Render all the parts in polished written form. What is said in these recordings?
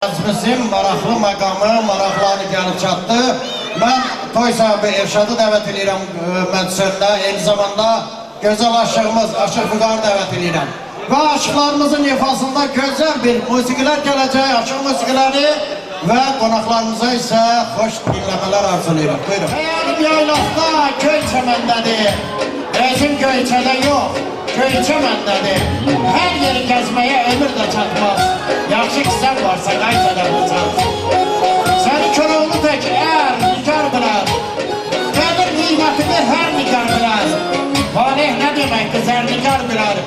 Bizim maraqlı məqamı, maraqları gəlib çatdı. Mən toy sahibi Erşadı dəvət edirəm məclisində, eyni zamanda gözəl aşığımız Aşıq Vüqarı dəvət edirəm. Və aşıqlarımızın ifasında gözəl bir musiqilər gələcək, aşıq musiqiləri və qonaqlarımıza isə xoş dinləmələr arzulayırıq. Buyurun. Xəyəlim yaylaqda köy çəməndədir, rejim göyçədə yox. Köyçə məndədir, hər yeri gəzməyə ömür də çatmaz. Yaxşı ki sən varsa qaycədə bulacaq. Səni Koroğlu tək nikar bilər, qədir qiymətini hər nikar bilər. Valih nə deməkdir, zərnikar bilər.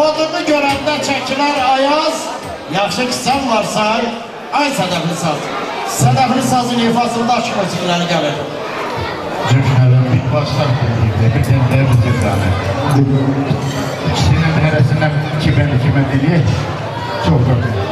Odunu görəndə çəkilər ayaz. Yaxşı ki sən varsan, ay Sədəfli saz. Sədəfli sazın ifasında aşıq musiqiləri gəlir. Cümlərin bir başlar bir tane bir tane. İkisinin arasından kime diliye çok önemli.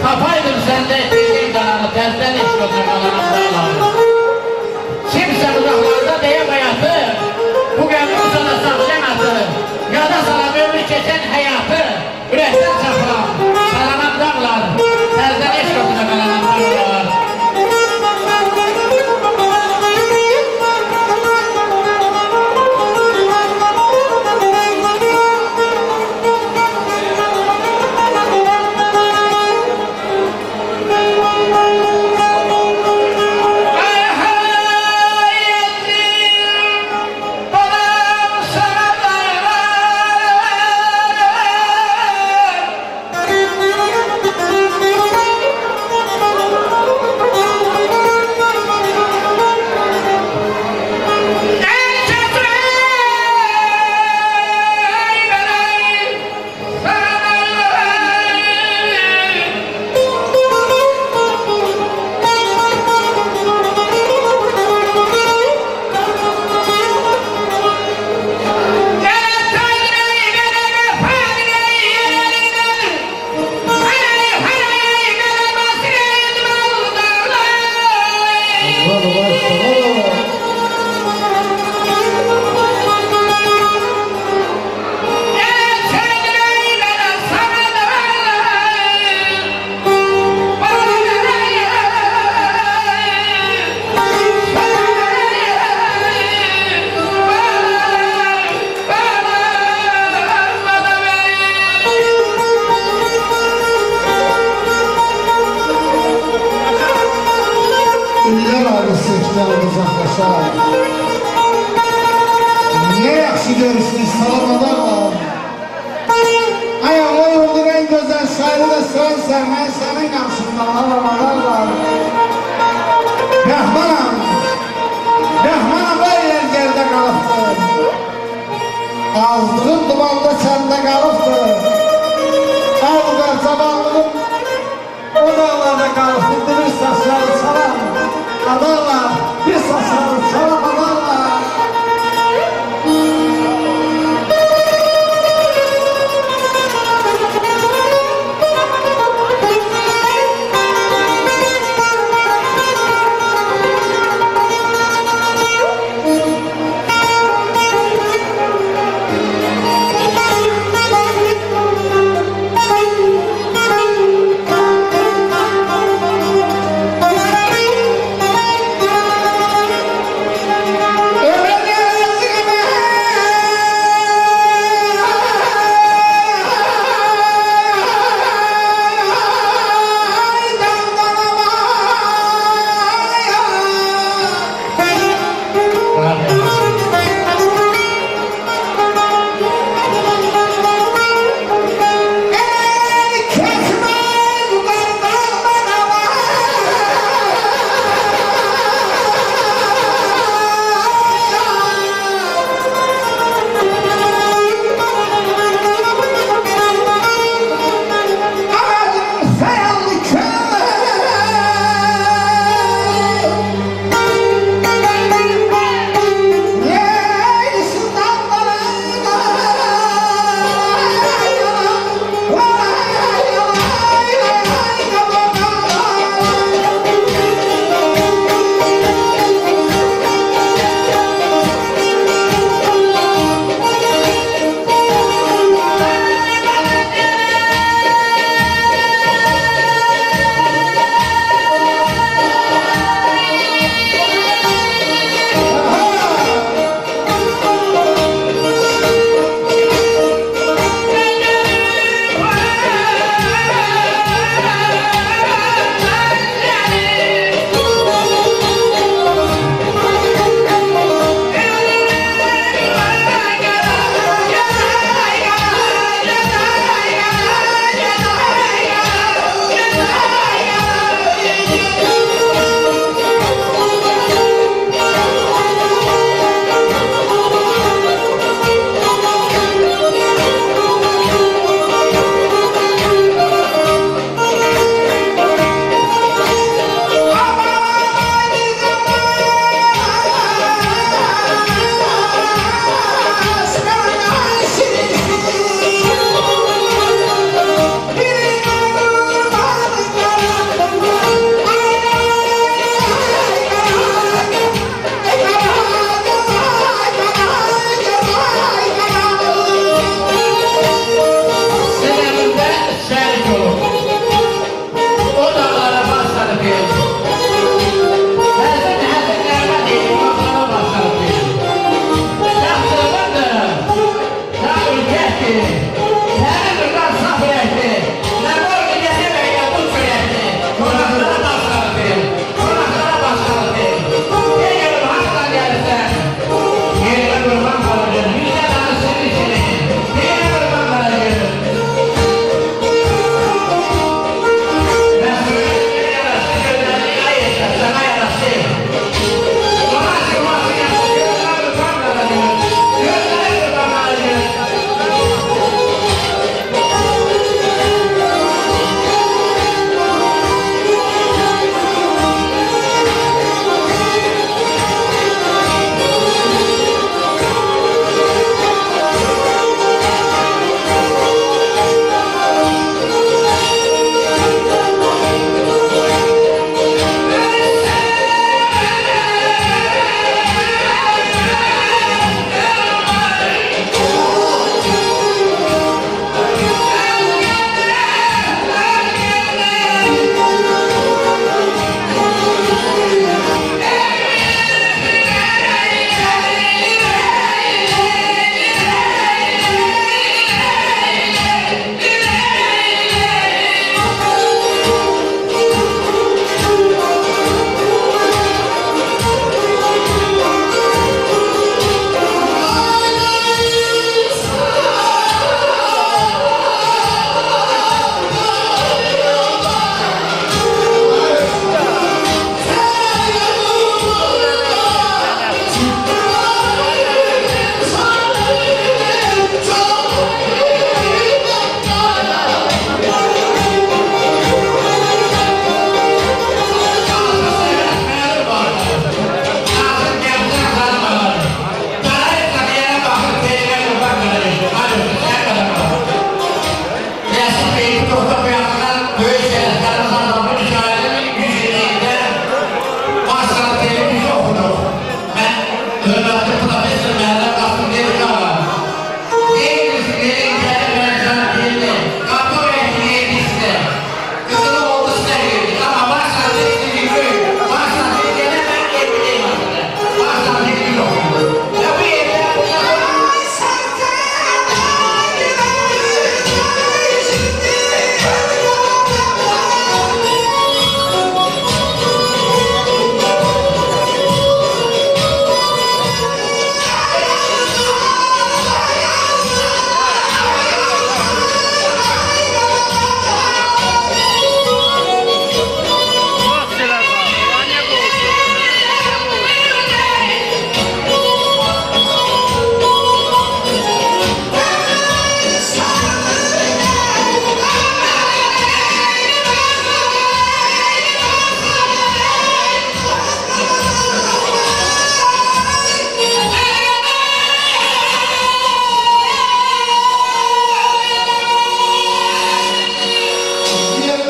Kapaydım sende ettiğin kananı, tersten hiç gözüne kananım dağlarım. Kimse uzaklarda deyem hayatı, bu gönlüm sana sakşen atı. Yada sana ömür geçen hayatı, üretten saklam, salamam dağlar. Tersten hiç gözüne kananım dağlar. İller arasınızdan uzaklaşar. Niye yaxşı görürsünüz salamadan? Ayağıma yoldur en güzel şairi de sensen, ben senin karşımda alamalarlar. Rahmanam böyle geride kalıptır. Ağzının dumanda sende kalıptır. Ağlar zamanlığım o dağlarda kalıptır, bir saçları çalar. Adamlar bir saçları çalar.